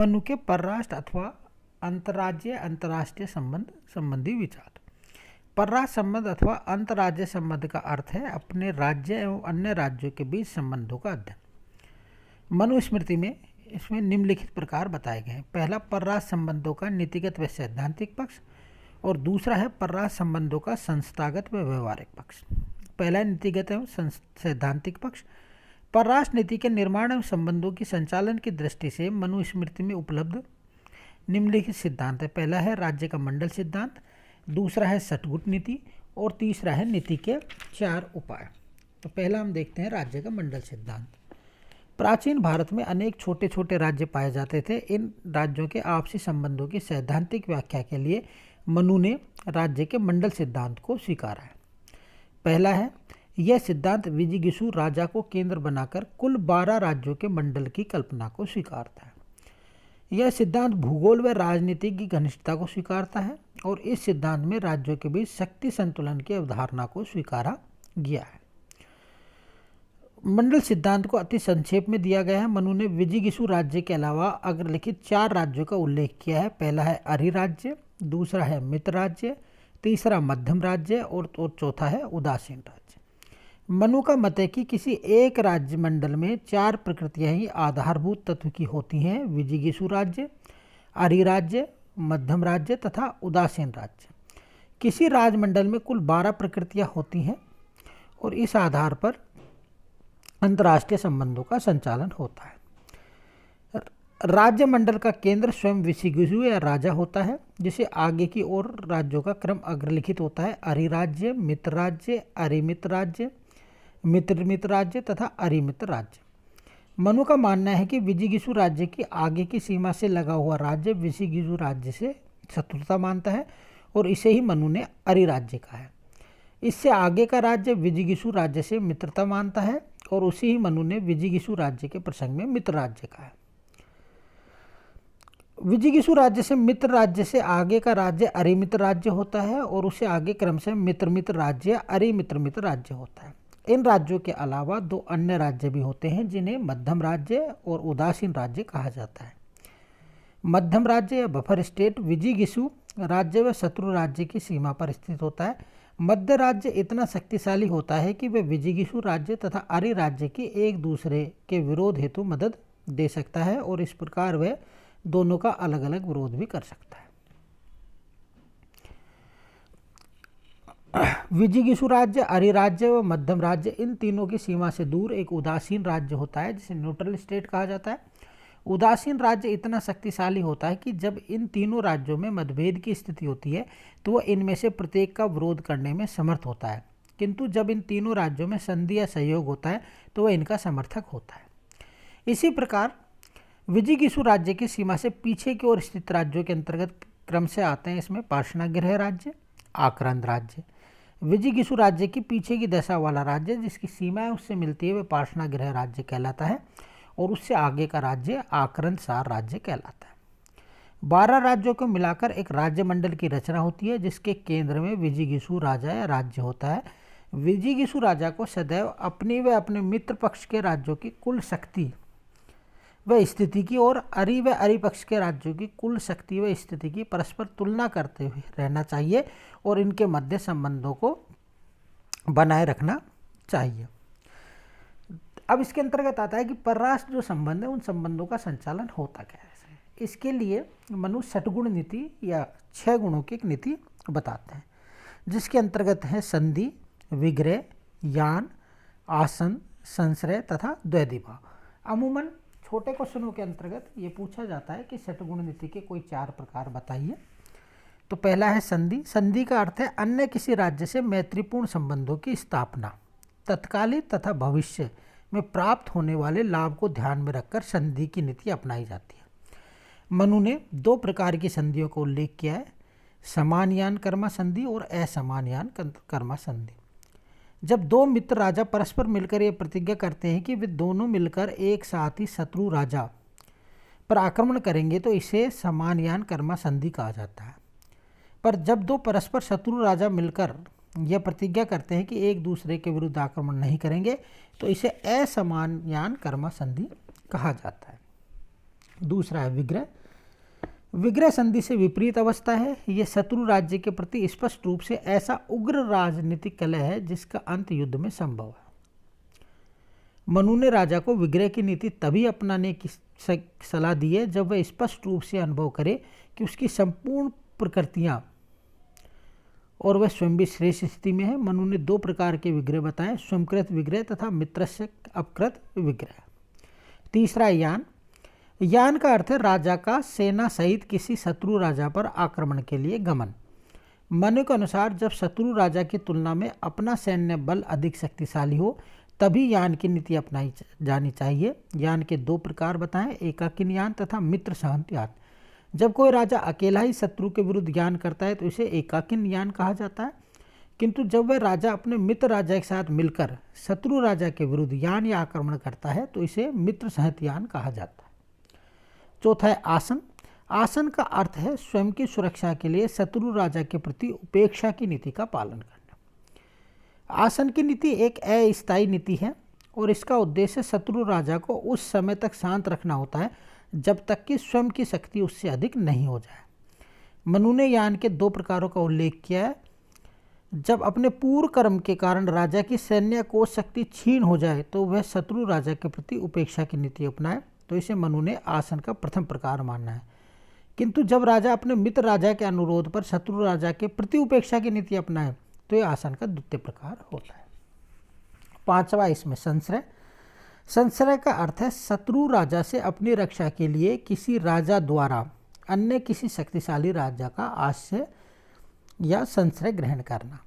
मनु के परराष्ट्र अथवा अंतर्राज्यीय अंतर्राष्ट्रीय संबंध संबंधी विचार। परराष्ट्र संबंध अथवा अंतर्राज्यीय संबंध का अर्थ है अपने राज्य एवं अन्य राज्यों के बीच संबंधों का अध्ययन। मनुस्मृति में इसमें निम्नलिखित प्रकार बताए गए हैं। पहला, परराष्ट्र संबंधों का नीतिगत व सैद्धांतिक पक्ष, और दूसरा है परराष्ट्र संबंधों का संस्थागत व व्यवहारिक पक्ष। पहला नीतिगत एवं सैद्धांतिक पक्ष। परराष्ट्र नीति के निर्माण एवं संबंधों की संचालन की दृष्टि से मनुस्मृति में उपलब्ध निम्नलिखित सिद्धांत है। पहला है राज्य का मंडल सिद्धांत, दूसरा है सटगुट नीति, और तीसरा है नीति के 4 उपाय। तो पहला हम देखते हैं राज्य का मंडल सिद्धांत। प्राचीन भारत में अनेक छोटे छोटे राज्य पाए जाते थे। इन राज्यों के आपसी संबंधों की सैद्धांतिक व्याख्या के लिए मनु ने राज्य के मंडल सिद्धांत को स्वीकारा है। पहला है, यह सिद्धांत विजिगीषु राजा को केंद्र बनाकर कुल 12 राज्यों के मंडल की कल्पना को स्वीकारता है। यह सिद्धांत भूगोल व राजनीति की घनिष्ठता को स्वीकारता है और इस सिद्धांत में राज्यों के बीच शक्ति संतुलन की अवधारणा को स्वीकारा गया है। मंडल सिद्धांत को अति संक्षेप में दिया गया है। मनु ने विजिगीषु राज्य के अलावा अग्रलिखित 4 राज्यों का उल्लेख किया है। पहला है अरि राज्य, दूसरा है मित्र राज्य, तीसरा मध्यम राज्य और चौथा है उदासीन राज्य। मनु का मत है कि किसी एक राज्य मंडल में 4 प्रकृतियां ही आधारभूत तत्व की होती हैं: विजिगीषु राज्य, अरि राज्य, मध्यम राज्य तथा उदासीन राज्य। किसी राजमंडल में कुल 12 प्रकृतियां होती हैं और इस आधार पर अंतर्राष्ट्रीय संबंधों का संचालन होता है। राज्य मंडल का केंद्र स्वयं विजिगीषु या राजा होता है, जिसे आगे की ओर राज्यों का क्रम अग्रलिखित होता है: अरि राज्य, मित्र राज्य, अरिमित्र राज्य, मित्र राज्य तथा अरिमित्र राज्य। मनु का मानना है कि विजिगीषु राज्य की आगे की सीमा से लगा हुआ राज्य विजिगीषु राज्य से शत्रुता मानता है और इसे ही मनु ने अरि राज्य कहा है। इससे आगे का राज्य विजिगीषु राज्य से मित्रता मानता है और उसी ही मनु ने विजिगीषु राज्य के प्रसंग में मित्र राज्य कहा है। विजिगीषु राज्य से मित्र राज्य से आगे का राज्य अरिमित्र राज्य होता है और उसे आगे क्रम से मित्र राज्य अरिमित्र राज्य होता है। इन राज्यों के अलावा 2 अन्य राज्य भी होते हैं जिन्हें मध्यम राज्य और उदासीन राज्य कहा जाता है। मध्यम राज्य या बफर स्टेट विजिगीषु राज्य व शत्रु राज्य की सीमा पर स्थित होता है। मध्य राज्य इतना शक्तिशाली होता है कि वह विजिगीषु राज्य तथा अरि राज्य की एक दूसरे के विरोध हेतु मदद दे सकता है और इस प्रकार वह दोनों का अलग अलग विरोध भी कर सकता है। विजिगीषु राज्य, अरि राज्य व मध्यम राज्य, इन तीनों की सीमा से दूर एक उदासीन राज्य होता है जिसे न्यूट्रल स्टेट कहा जाता है। उदासीन राज्य इतना शक्तिशाली होता है कि जब इन तीनों राज्यों में मतभेद की स्थिति होती है तो वह इनमें से प्रत्येक का विरोध करने में समर्थ होता है, किंतु जब इन तीनों राज्यों में संधि या सहयोग होता है तो वह इनका समर्थक होता है। इसी प्रकार विजिगीषु राज्य की सीमा से पीछे की ओर स्थित राज्यों के अंतर्गत क्रम से आते हैं इसमें पाषाणगृह राज्य, आक्रांत राज्य। विजिगीषु राज्य की पीछे की दशा वाला राज्य जिसकी सीमाएं उससे मिलती है वह पाषाणगृह राज्य कहलाता है और उससे आगे का राज्य आक्रांत सार राज्य कहलाता है। 12 राज्यों को मिलाकर एक राज्य मंडल की रचना होती है जिसके केंद्र में विजिगीषु राजा या राज्य होता है। विजिगीषु राजा को सदैव अपनी व अपने मित्र पक्ष के राज्यों की कुल शक्ति व स्थिति की और अरि व अरि पक्ष के राज्यों की कुल शक्ति व स्थिति की परस्पर तुलना करते हुए रहना चाहिए और इनके मध्य संबंधों को बनाए रखना चाहिए। अब इसके अंतर्गत आता है कि परराष्ट्र जो संबंध है उन संबंधों का संचालन होता कैसे है। इसके लिए मनु सटगुण नीति या 6 गुणों की एक नीति बताते हैं जिसके अंतर्गत है संधि, विग्रह, यान, आसन, संश्रय तथा द्वैधिभाव। अमूमन छोटे क्वेश्चनों के अंतर्गत ये पूछा जाता है कि सटगुण नीति के कोई 4 प्रकार बताइए। तो पहला है संधि। संधि का अर्थ है अन्य किसी राज्य से मैत्रीपूर्ण संबंधों की स्थापना। तत्कालीन तथा भविष्य में प्राप्त होने वाले लाभ को ध्यान में रखकर संधि की नीति अपनाई जाती है। मनु ने 2 प्रकार की संधियों का उल्लेख किया है: समानयान कर्मा संधि और असमानयान कर्मा संधि। जब 2 मित्र राजा परस्पर मिलकर ये प्रतिज्ञा करते हैं कि वे दोनों मिलकर एक साथ ही शत्रु राजा पर आक्रमण करेंगे तो इसे समानयान कर्मा संधि कहा जाता है। पर जब 2 परस्पर शत्रु राजा मिलकर यह प्रतिज्ञा करते हैं कि एक दूसरे के विरुद्ध आक्रमण नहीं करेंगे तो इसे असमानयान कर्मा संधि कहा जाता है। दूसरा है विग्रह। विग्रह संधि से विपरीत अवस्था है। यह शत्रु राज्य के प्रति स्पष्ट रूप से ऐसा उग्र राजनीतिक कलह है जिसका अंत युद्ध में संभव है। मनु ने राजा को विग्रह की नीति तभी अपनाने की सलाह दी है जब वह स्पष्ट रूप से अनुभव करे कि उसकी संपूर्ण प्रकृतियां और वह स्वयं भी श्रेष्ठ स्थिति में है। मनु ने 2 प्रकार के विग्रह बताए, स्वयंकृत विग्रह तथा मित्रस्य अपकृत विग्रह। तीसरा है यान। यान का अर्थ है राजा का सेना सहित किसी शत्रु राजा पर आक्रमण के लिए गमन। मनु के अनुसार जब शत्रु राजा की तुलना में अपना सैन्य बल अधिक शक्तिशाली हो तभी यान की नीति अपनाई जानी चाहिए। यान के 2 प्रकार बताएं, एकाकिन यान तथा मित्र सहंत यान। जब कोई राजा अकेला ही शत्रु के विरुद्ध यान करता है तो इसे एकाकिन यान कहा जाता है, किंतु जब वह राजा अपने मित्र राजा के साथ मिलकर शत्रु राजा के विरुद्ध यान या आक्रमण करता है तो इसे मित्र सहंत यान कहा जाता है। चौथा है आसन। आसन का अर्थ है स्वयं की सुरक्षा के लिए शत्रु राजा के प्रति उपेक्षा की नीति का पालन करना। आसन की नीति एक अस्थायी नीति है और इसका उद्देश्य शत्रु राजा को उस समय तक शांत रखना होता है जब तक कि स्वयं की शक्ति उससे अधिक नहीं हो जाए। मनु ने यान के 2 प्रकारों का उल्लेख किया है। जब अपने पूर्व कर्म के कारण राजा की सैन्य कोष शक्ति क्षीण हो जाए तो वह शत्रु राजा के प्रति उपेक्षा की नीति अपनाए, तो इसे मनु ने आसन का प्रथम प्रकार माना है। किंतु जब राजा अपने मित्र राजा के अनुरोध पर शत्रु राजा के प्रति उपेक्षा की नीति अपनाए तो यह आसन का द्वितीय प्रकार होता है। 5वां इसमें संश्रय। संश्रय का अर्थ है शत्रु राजा से अपनी रक्षा के लिए किसी राजा द्वारा अन्य किसी शक्तिशाली राजा का आश्रय या संश्रय ग्रहण करना।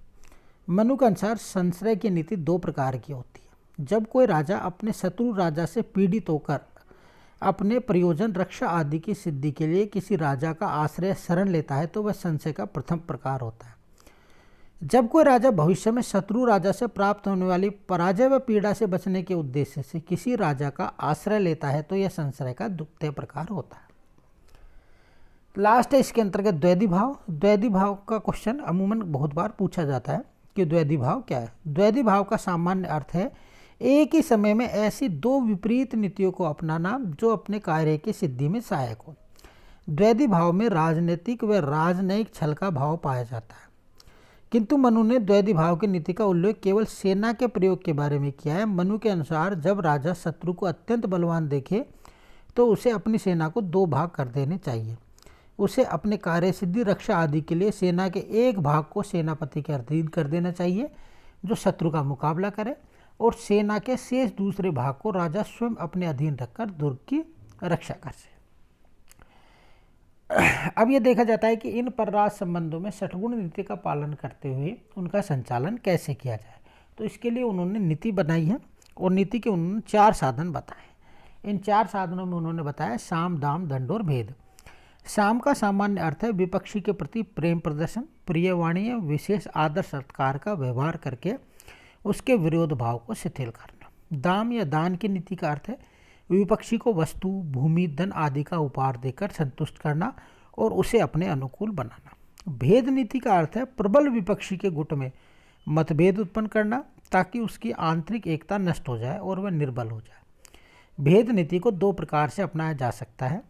मनु के अनुसार संश्रय की नीति 2 प्रकार की होती है। जब कोई राजा अपने शत्रु राजा से पीड़ित होकर अपने प्रयोजन, रक्षा आदि की सिद्धि के लिए किसी राजा का आश्रय शरण लेता है तो वह संशय का प्रथम प्रकार होता है। जब कोई राजा भविष्य में शत्रु राजा से प्राप्त होने वाली पराजय व पीड़ा से बचने के उद्देश्य से किसी राजा का आश्रय लेता है तो यह संशय का द्वितीय प्रकार होता है। लास्ट है इसके अंतर्गत द्वैधी भाव। द्वैधी भाव का क्वेश्चन अमूमन बहुत बार पूछा जाता है कि द्वैधी भाव क्या है। द्वैधी भाव का सामान्य अर्थ है एक ही समय में ऐसी 2 विपरीत नीतियों को अपनाना जो अपने कार्य की सिद्धि में सहायक हो। द्वैधी भाव में राजनीतिक व राजनयिक छल का भाव पाया जाता है, किंतु मनु ने द्वैधी भाव की नीति का उल्लेख केवल सेना के प्रयोग के बारे में किया है। मनु के अनुसार जब राजा शत्रु को अत्यंत बलवान देखे तो उसे अपनी सेना को 2 भाग कर देने चाहिए। उसे अपने कार्य सिद्धि, रक्षा आदि के लिए सेना के एक भाग को सेनापति के अधीन कर देना चाहिए जो शत्रु का मुकाबला करे, और सेना के शेष दूसरे भाग को राजा स्वयं अपने अधीन रखकर दुर्ग की रक्षा कर सके। अब यह देखा जाता है कि इन परराष्ट्र संबंधों में षटगुण नीति का पालन करते हुए उनका संचालन कैसे किया जाए। तो इसके लिए उन्होंने नीति बनाई है और नीति के उन्होंने 4 साधन बताए। इन 4 साधनों में उन्होंने बताया साम, दाम, दंड और भेद। साम का सामान्य अर्थ है विपक्षी के प्रति प्रेम प्रदर्शन, प्रिय वाणी या विशेष आदर सत्कार का व्यवहार करके उसके विरोध भाव को शिथिल करना। दाम या दान की नीति का अर्थ है विपक्षी को वस्तु, भूमि, धन आदि का उपहार देकर संतुष्ट करना और उसे अपने अनुकूल बनाना। भेद नीति का अर्थ है प्रबल विपक्षी के गुट में मतभेद उत्पन्न करना ताकि उसकी आंतरिक एकता नष्ट हो जाए और वह निर्बल हो जाए। भेद नीति को 2 प्रकार से अपनाया जा सकता है।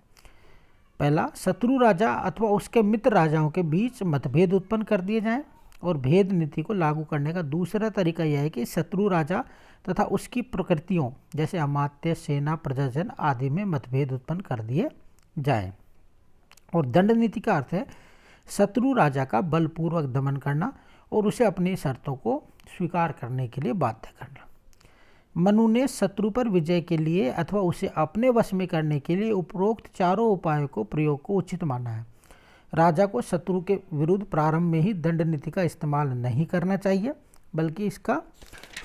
पहला, शत्रु राजा अथवा उसके मित्र राजाओं के बीच मतभेद उत्पन्न कर दिए जाएं, और भेद नीति को लागू करने का दूसरा तरीका यह है कि शत्रु राजा तथा उसकी प्रकृतियों जैसे अमात्य, सेना, प्रजाजन आदि में मतभेद उत्पन्न कर दिए जाएं। और दंड नीति का अर्थ है शत्रु राजा का बलपूर्वक दमन करना और उसे अपनी शर्तों को स्वीकार करने के लिए बाध्य करना। मनु ने शत्रु पर विजय के लिए अथवा उसे अपने वश में करने के लिए उपरोक्त 4 उपायों को प्रयोग को उचित माना है। राजा को शत्रु के विरुद्ध प्रारंभ में ही दंड नीति का इस्तेमाल नहीं करना चाहिए, बल्कि इसका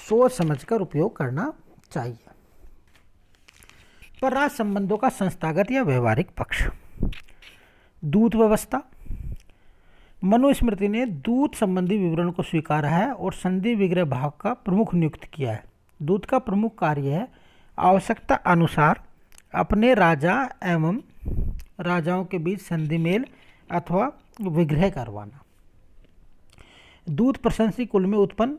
सोच समझकर उपयोग करना चाहिए। परराष्ट्र संबंधों का संस्थागत या व्यवहारिक पक्ष। दूत व्यवस्था। मनुस्मृति ने दूत संबंधी विवरण को स्वीकारा है और संधि विग्रह भाग का प्रमुख नियुक्त किया है। दूत का प्रमुख कार्य है आवश्यकता अनुसार अपने राजा एवं राजाओं के बीच संधि मेल अथवा विग्रह करवाना। दूत प्रशंसी कुल में उत्पन्न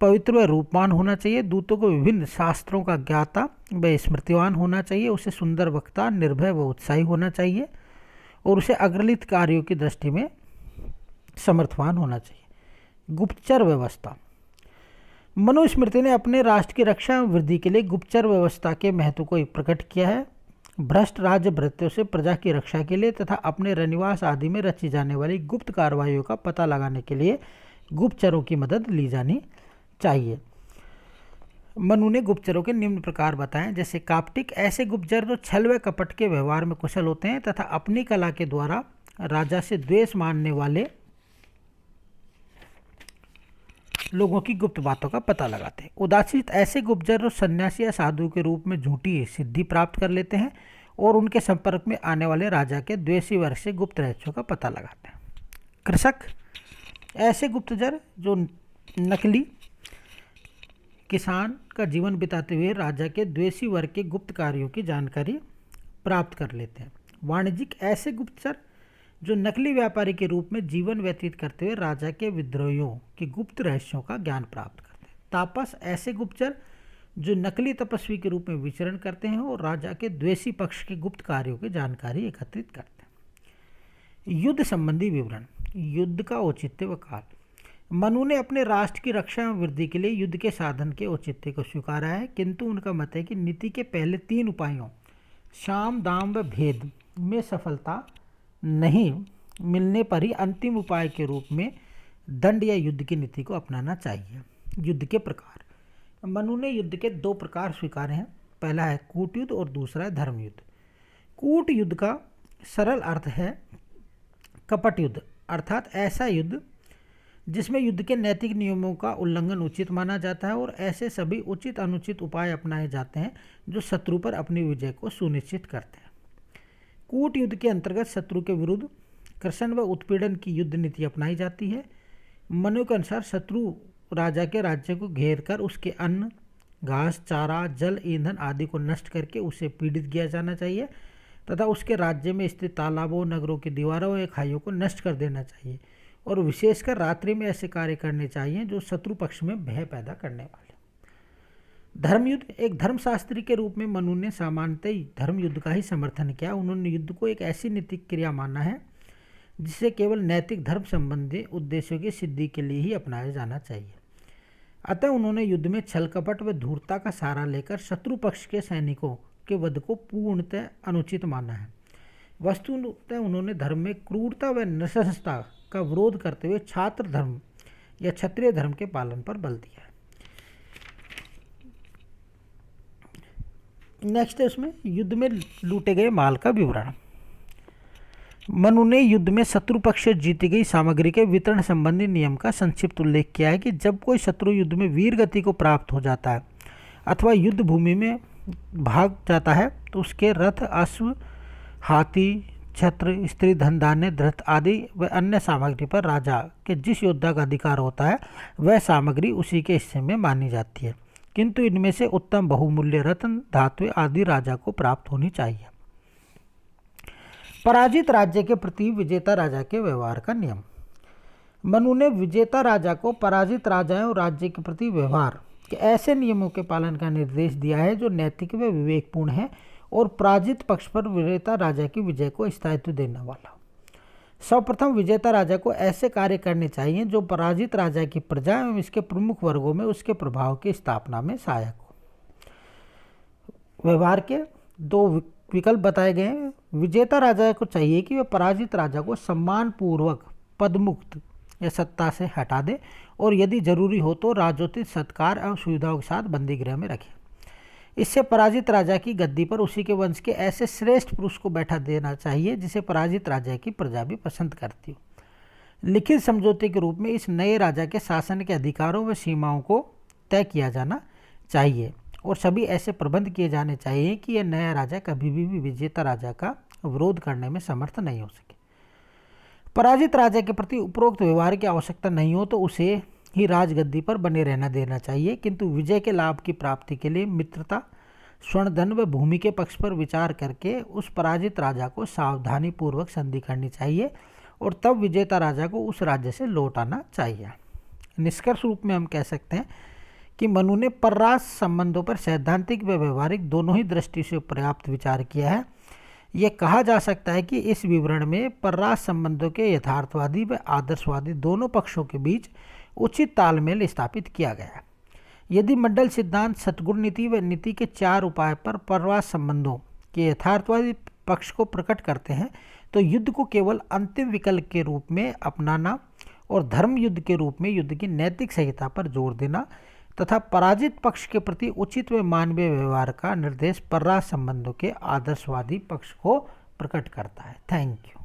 पवित्र व रूपवान होना चाहिए। दूतों को विभिन्न शास्त्रों का ज्ञाता व स्मृतिवान होना चाहिए। उसे सुंदर वक्ता, निर्भय व उत्साही होना चाहिए और उसे अग्रलित कार्यों की दृष्टि में समर्थवान होना चाहिए। गुप्तचर व्यवस्था। मनुस्मृति ने अपने राष्ट्र की रक्षा एवं वृद्धि के लिए गुप्तचर व्यवस्था के महत्व को प्रकट किया है। भ्रष्ट राज्य भृत्यों से प्रजा की रक्षा के लिए तथा अपने रनिवास आदि में रची जाने वाली गुप्त कार्रवाइयों का पता लगाने के लिए गुप्तचरों की मदद ली जानी चाहिए। मनु ने गुप्तचरों के निम्न प्रकार बताएं, जैसे काप्टिक, ऐसे गुप्तचर जो छल व कपट के व्यवहार में कुशल होते हैं तथा अपनी कला के द्वारा राजा से द्वेष मानने वाले लोगों की गुप्त बातों का पता लगाते हैं। उदासीत, ऐसे गुप्तचर जो सन्यासी या साधु के रूप में झूठी सिद्धि प्राप्त कर लेते हैं और उनके संपर्क में आने वाले राजा के द्वेषी वर्ग से गुप्त रहस्यों का पता लगाते हैं। कृषक, ऐसे गुप्तचर जो नकली किसान का जीवन बिताते हुए राजा के द्वेषी वर्ग के गुप्त कार्यों की जानकारी प्राप्त कर लेते हैं। वाणिज्यिक, ऐसे गुप्तचर जो नकली व्यापारी के रूप में जीवन व्यतीत करते हुए राजा के विद्रोहियों के गुप्त रहस्यों का ज्ञान प्राप्त करते हैं। तापस, ऐसे गुप्तचर जो नकली तपस्वी के रूप में विचरण करते हैं और राजा के द्वेषी पक्ष के गुप्त कार्यों की जानकारी एकत्रित करते हैं। युद्ध संबंधी विवरण। युद्ध का औचित्य व काल। मनु ने अपने राष्ट्र की रक्षा एवं वृद्धि के लिए युद्ध के साधन के औचित्य को स्वीकारा है, किंतु उनका मत है कि नीति के पहले 3 उपायों साम, दाम व भेद में सफलता नहीं मिलने पर ही अंतिम उपाय के रूप में दंड या युद्ध की नीति को अपनाना चाहिए। युद्ध के प्रकार। मनु ने युद्ध के 2 प्रकार स्वीकारे हैं। पहला है कूट युद्ध और दूसरा है धर्म युद्ध। कूट युद्ध का सरल अर्थ है कपट युद्ध, अर्थात ऐसा युद्ध जिसमें युद्ध के नैतिक नियमों का उल्लंघन उचित माना जाता है और ऐसे सभी उचित अनुचित उपाय अपनाए जाते हैं जो शत्रु पर अपनी विजय को सुनिश्चित करते हैं। कूट युद्ध के अंतर्गत शत्रु के विरुद्ध कर्षण व उत्पीड़न की युद्ध नीति अपनाई जाती है। मनु के अनुसार शत्रु राजा के राज्य को घेर कर उसके अन्न, घास, चारा, जल, ईंधन आदि को नष्ट करके उसे पीड़ित किया जाना चाहिए तथा उसके राज्य में स्थित तालाबों, नगरों की दीवारों या खाइयों को नष्ट कर देना चाहिए और विशेषकर रात्रि में ऐसे कार्य करने चाहिए जो शत्रु पक्ष में भय पैदा करने वाले। धर्मयुद्ध। एक धर्मशास्त्री के रूप में मनु ने सामान्यतः धर्म युद्ध का ही समर्थन किया। उन्होंने युद्ध को एक ऐसी नीतिक क्रिया माना है जिसे केवल नैतिक धर्म संबंधी उद्देश्यों की सिद्धि के लिए ही अपनाया जाना चाहिए। अतः उन्होंने युद्ध में छल कपट व धूर्तता का सहारा लेकर शत्रु पक्ष के सैनिकों के वध को पूर्णतः अनुचित माना है। वस्तुतः उन्होंने धर्म में क्रूरता व नृशंसता का विरोध करते हुए छात्र धर्म या क्षत्रिय धर्म के पालन पर बल दिया है। नेक्स्ट है उसमें युद्ध में लूटे गए माल का विवरण। मनु ने युद्ध में शत्रु पक्ष से जीती गई सामग्री के वितरण संबंधी नियम का संक्षिप्त उल्लेख किया है कि जब कोई शत्रु युद्ध में वीर गति को प्राप्त हो जाता है अथवा युद्ध भूमि में भाग जाता है तो उसके रथ, अश्व, हाथी, छत्र, स्त्री, धन, धान्य, धृत आदि व अन्य सामग्री पर राजा के जिस योद्धा का अधिकार होता है वह सामग्री उसी के हिस्से में मानी जाती है, किंतु इनमें से उत्तम बहुमूल्य रत्न, धातु आदि राजा को प्राप्त होनी चाहिए। पराजित राज्य के प्रति विजेता राजा के व्यवहार का नियम। मनु ने विजेता राजा को पराजित राजाओं और राज्य के प्रति व्यवहार के ऐसे नियमों के पालन का निर्देश दिया है जो नैतिक व विवेकपूर्ण है और पराजित पक्ष पर विजेता राजा की विजय को स्थायित्व देने वाला। सर्वप्रथम विजेता राजा को ऐसे कार्य करने चाहिए जो पराजित राजा की प्रजा एवं इसके प्रमुख वर्गों में उसके प्रभाव की स्थापना में सहायक हो। व्यवहार के 2 विकल्प बताए गए हैं। विजेता राजा को चाहिए कि वह पराजित राजा को सम्मानपूर्वक पदमुक्त या सत्ता से हटा दे और यदि जरूरी हो तो राजोचित सत्कार एवं सुविधाओं के साथ बंदी गृह में रखे। इससे पराजित राजा की गद्दी पर उसी के वंश के ऐसे श्रेष्ठ पुरुष को बैठा देना चाहिए जिसे पराजित राजा की प्रजा भी पसंद करती हो। लिखित समझौते के रूप में इस नए राजा के शासन के अधिकारों व सीमाओं को तय किया जाना चाहिए और सभी ऐसे प्रबंध किए जाने चाहिए कि यह नया राजा कभी भी विजेता राजा का विरोध करने में समर्थ नहीं हो सके। पराजित राजा के प्रति उपरोक्त व्यवहार की आवश्यकता नहीं हो तो उसे ही राजगद्दी पर बने रहना देना चाहिए, किंतु विजय के लाभ की प्राप्ति के लिए मित्रता, स्वर्ण धन व भूमि के पक्ष पर विचार करके उस पराजित राजा को सावधानी पूर्वक संधि करनी चाहिए और तब विजेता राजा को उस राज्य से लौट आना चाहिए। निष्कर्ष रूप में हम कह सकते हैं कि मनु ने परराष्ट्र संबंधों पर सैद्धांतिक व व्यवहारिक दोनों ही दृष्टि से पर्याप्त विचार किया है। यह कहा जा सकता है कि इस विवरण में परराष्ट्र संबंधों के यथार्थवादी व आदर्शवादी दोनों पक्षों के बीच उचित तालमेल स्थापित किया गया है। यदि मंडल सिद्धांत सद्गुण नीति व नीति के 4 उपाय पर परराष्ट्र संबंधों के यथार्थवादी पक्ष को प्रकट करते हैं, तो युद्ध को केवल अंतिम विकल्प के रूप में अपनाना और धर्म युद्ध के रूप में युद्ध की नैतिक संहिता पर जोर देना तथा पराजित पक्ष के प्रति उचित व मानवीय व्यवहार का निर्देश परराष्ट्र संबंधों के आदर्शवादी पक्ष को प्रकट करता है। Thank you.